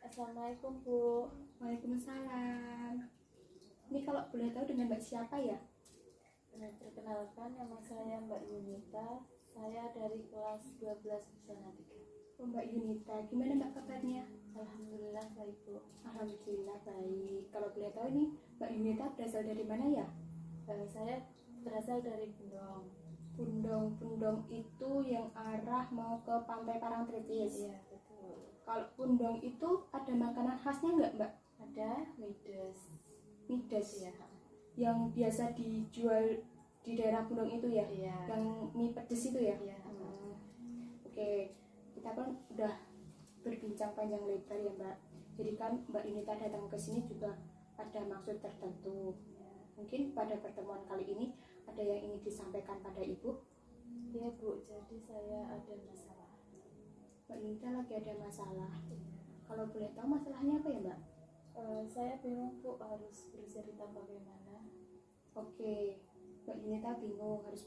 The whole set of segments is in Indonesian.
Assalamualaikum Bu. Waalaikumsalam. Ini kalau boleh tahu dengan Mbak siapa ya? Perkenalkan, nama saya Mbak Yunita. Saya dari kelas 12 Busana 3. Oh, Mbak Yunita, gimana Mbak kabarnya? Alhamdulillah baik Bu. Alhamdulillah baik. Kalau boleh tahu nih, Mbak Yunita berasal dari mana ya? Saya berasal dari Bendong. Pundong itu yang arah mau ke Pantai Parangtritis. Iya betul. Kalau Pundong itu ada makanan khasnya nggak Mbak? Ada midas. Midas Iya. yang biasa dijual di daerah Pundong itu ya? Iya. Yang mie pedes itu ya? Iya. Oke, kita kan udah berbincang panjang lebar ya Mbak. Jadi kan Mbak Yunita datang ke sini juga ada maksud tertentu. Mungkin pada pertemuan kali ini ada yang ingin disampaikan pada Ibu. Iya Bu, jadi saya ada masalah. Mbak Yunita lagi ada masalah. Kalau boleh tahu masalahnya apa ya Mbak? Saya bingung Bu harus bercerita bagaimana. Oke, Mbak Yunita bingung harus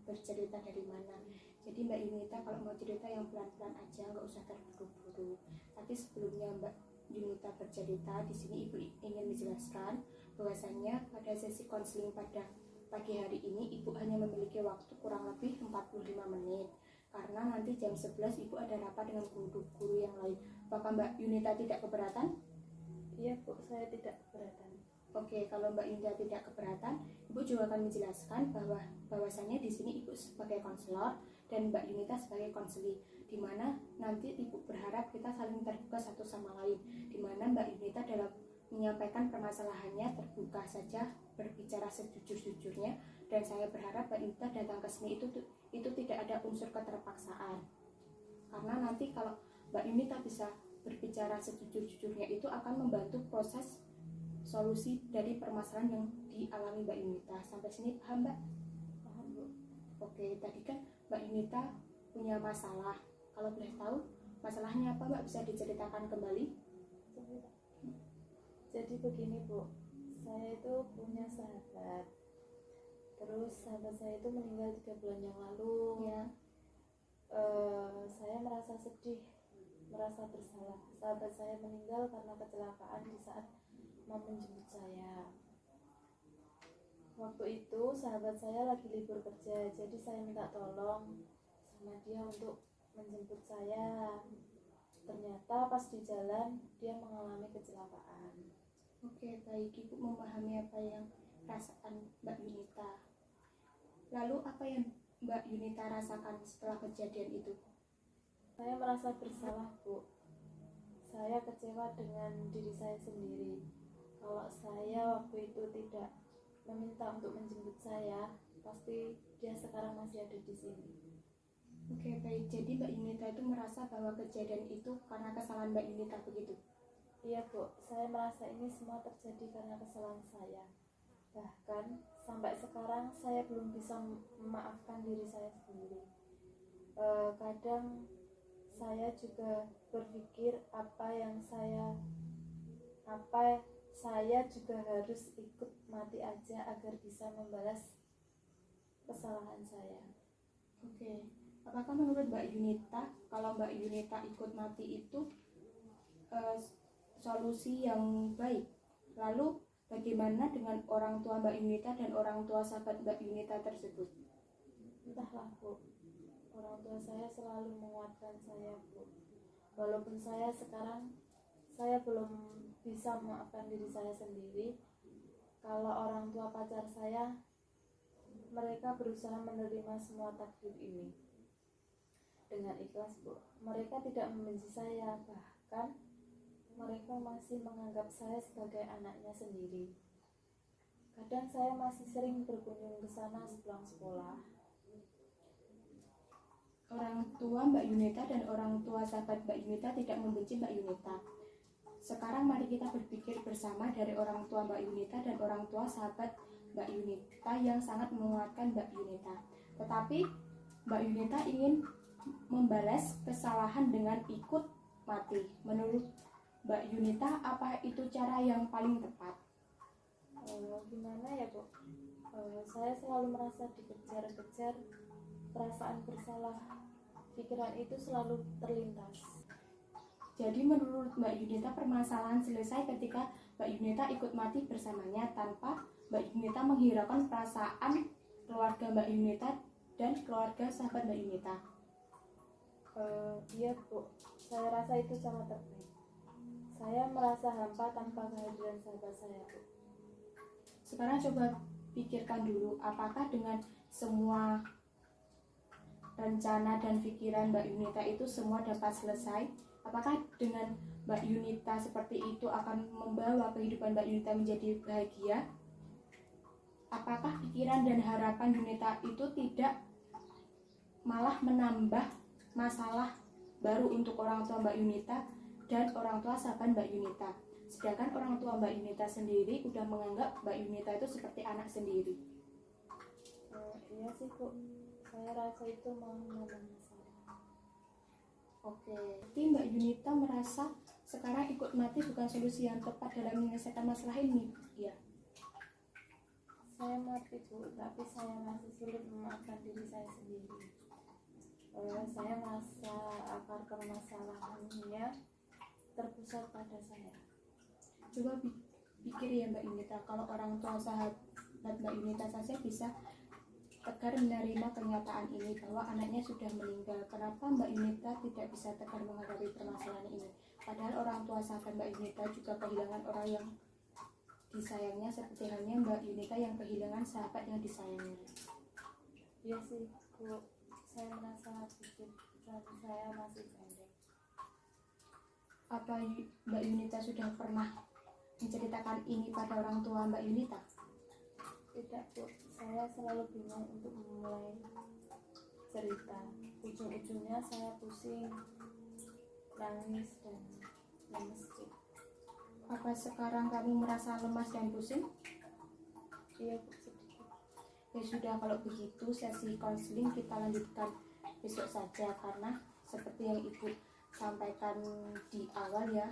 bercerita dari mana. Jadi Mbak Yunita kalau mau cerita yang pelan-pelan aja, nggak usah terburu-buru. Tapi sebelumnya Mbak Yunita bercerita, di sini Ibu ingin menjelaskan bahwasanya pada sesi konseling pada pagi hari ini Ibu hanya memiliki waktu kurang lebih 45 menit. Karena nanti jam 11 Ibu ada rapat dengan guru-guru yang lain. Apakah Mbak Yunita tidak keberatan? Iya Bu, saya tidak keberatan. Oke, kalau Mbak Yunita tidak keberatan, Ibu juga akan menjelaskan bahwasannya di sini Ibu sebagai konselor dan Mbak Yunita sebagai konseli, di mana nanti Ibu berharap kita saling terbuka satu sama lain, di mana Mbak Yunita dalam menyampaikan permasalahannya terbuka saja, berbicara sejujur-jujurnya, dan saya berharap Mbak Yunita datang ke sini itu tidak ada unsur keterpaksaan. Karena nanti kalau Mbak Yunita bisa berbicara sejujur-jujurnya itu akan membantu proses solusi dari permasalahan yang dialami Mbak Yunita. Sampai sini paham Mbak? Paham Bu. Oke, tadi kan Mbak Yunita punya masalah. Kalau boleh tahu masalahnya apa Mbak, bisa diceritakan kembali? Jadi begini Bu, saya itu punya sahabat. Terus sahabat saya itu meninggal 3 bulan yang lalu. Ya. Saya merasa sedih, merasa bersalah. Sahabat saya meninggal karena kecelakaan di saat mau menjemput saya. Waktu itu sahabat saya lagi libur kerja, jadi saya minta tolong sama dia untuk menjemput saya. Ternyata pas di jalan dia mengalami kecelakaan. Oke, baik. Ibu memahami apa yang perasaan Mbak Yunita. Lalu apa yang Mbak Yunita rasakan setelah kejadian itu? Saya merasa bersalah Bu. Saya kecewa dengan diri saya sendiri. Kalau saya waktu itu tidak meminta untuk menjemput saya, pasti dia sekarang masih ada di sini. Oke, baik. Jadi Mbak Yunita itu merasa bahwa kejadian itu karena kesalahan Mbak Yunita begitu? Iya Bu, saya merasa ini semua terjadi karena kesalahan saya. Bahkan sampai sekarang saya belum bisa memaafkan diri saya sendiri. Kadang saya juga berpikir saya juga harus ikut mati aja agar bisa membalas kesalahan saya. Oke, apakah menurut Mbak Yunita kalau Mbak Yunita ikut mati itu solusi yang baik? Lalu bagaimana dengan orang tua Mbak Yunita dan orang tua sahabat Mbak Yunita tersebut? Entahlah Bu, orang tua saya selalu menguatkan saya Bu. Walaupun sekarang saya belum bisa memaafkan diri saya sendiri. Kalau orang tua pacar saya, mereka berusaha menerima semua takdir ini dengan ikhlas Bu. Mereka tidak membenci saya, bahkan mereka masih menganggap saya sebagai anaknya sendiri. Kadang saya masih sering berkunjung ke sana sepulang sekolah. Orang tua Mbak Yunita dan orang tua sahabat Mbak Yunita tidak membenci Mbak Yunita. Sekarang mari kita berpikir bersama dari orang tua Mbak Yunita dan orang tua sahabat Mbak Yunita yang sangat menguatkan Mbak Yunita. Tetapi Mbak Yunita ingin membalas kesalahan dengan ikut mati. Menurut Mbak Yunita, apa itu cara yang paling tepat? Gimana ya Bu? Saya selalu merasa dikejar-kejar, perasaan bersalah, pikiran itu selalu terlintas. Jadi menurut Mbak Yunita permasalahan selesai ketika Mbak Yunita ikut mati bersamanya tanpa Mbak Yunita menghiraukan perasaan keluarga Mbak Yunita dan keluarga sahabat Mbak Yunita. Iya Bu, saya rasa itu sangat terbaik. Saya merasa hampa tanpa kehadiran sahabat saya Bu. Sekarang coba pikirkan dulu, apakah dengan semua rencana dan pikiran Mbak Yunita itu semua dapat selesai? Apakah dengan Mbak Yunita seperti itu akan membawa kehidupan Mbak Yunita menjadi bahagia? Apakah pikiran dan harapan Yunita itu tidak malah menambah masalah baru untuk orang tua Mbak Yunita dan orang tua sahabat Mbak Yunita? Sedangkan orang tua Mbak Yunita sendiri udah menganggap Mbak Yunita itu seperti anak sendiri. Iya sih Bu, saya rasa itu mau menambah masalah. Oke, jadi Mbak Yunita merasa sekarang ikut mati bukan solusi yang tepat dalam menyelesaikan masalah ini, ya? Saya mengerti Bu, tapi saya masih sulit memaafkan diri saya sendiri. Saya merasa akar permasalahannya terpusat pada saya. Coba pikir ya Mbak Yunita, kalau orang tua sahabat Mbak Yunita saja bisa tegar menerima kenyataan ini bahwa anaknya sudah meninggal, kenapa Mbak Yunita tidak bisa tegar menghadapi permasalahan ini? Padahal orang tua sahabat Mbak Yunita juga kehilangan orang yang disayangnya seperti halnya Mbak Yunita yang kehilangan sahabat yang disayangnya. Iya sih Bu, saya merasa pikir saya masih pendek. Apa Mbak Yunita sudah pernah menceritakan ini pada orang tua Mbak Yunita? Tidak Bu, saya selalu bingung untuk memulai cerita. Ujung-ujungnya saya pusing, nangis, dan lemes. Apa sekarang kamu merasa lemas dan pusing? Iya Bu, sedikit. Ya sudah, kalau begitu sesi konseling kita lanjutkan besok saja, karena seperti yang Ibu sampaikan di awal ya,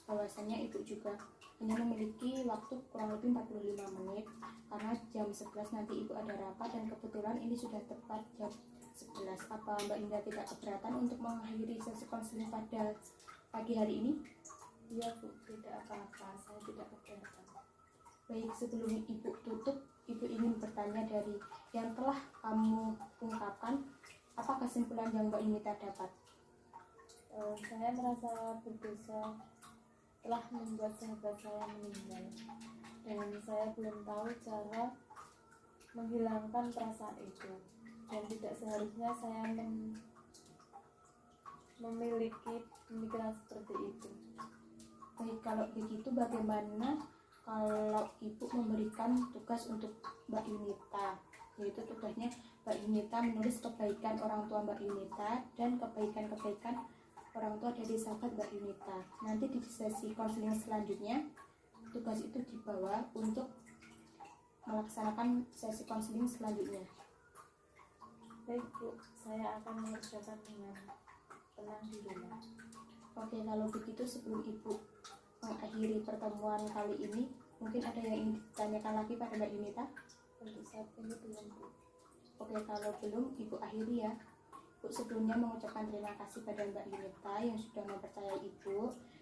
bahwasanya Ibu juga hanya memiliki waktu kurang lebih 45 menit karena jam 11 nanti Ibu ada rapat dan kebetulan ini sudah tepat jam 11. Apa Mbak Indah tidak keberatan untuk mengakhiri sesi konseling pada pagi hari ini? Iya Bu, tidak apa-apa, saya tidak keberatan. Baik, sebelum Ibu tutup, Ibu ingin bertanya dari yang telah kamu ungkapkan, apa kesimpulan yang Mbak Yunita dapat? Saya merasa berdosa telah membuat sahabat saya meninggal, dan saya belum tahu cara menghilangkan perasaan itu, dan tidak seharusnya saya memiliki pemikiran seperti itu. Baik, kalau begitu bagaimana kalau Ibu memberikan tugas untuk Mbak Yunita, yaitu tugasnya Mbak Yunita menulis kebaikan orang tua Mbak Yunita dan kebaikan-kebaikan orang tua dari sahabat Mbak Yunita. Nanti di sesi konseling selanjutnya tugas itu dibawa untuk melaksanakan sesi konseling selanjutnya. Baik Bu, saya akan mengerjakan dengan tenang di rumah. Oke, kalau begitu sebelum Ibu mengakhiri pertemuan kali ini, mungkin ada yang ingin ditanyakan lagi pada Mbak Yunita? Untuk saat ini belum Bu. Oke, kalau belum Ibu akhiri ya. Ibu sebelumnya mengucapkan terima kasih pada Mbak Yunita yang sudah mempercayai Ibu,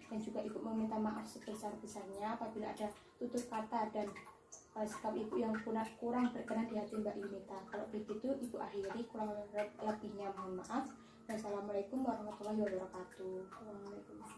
dan juga Ibu meminta maaf sebesar-besarnya apabila ada tutur kata dan sikap Ibu yang kurang berkenan di hati Mbak Yunita. Kalau begitu Ibu akhiri, kurang lebihnya mohon maaf. Wassalamualaikum warahmatullahi wabarakatuh. Waalaikumsalam.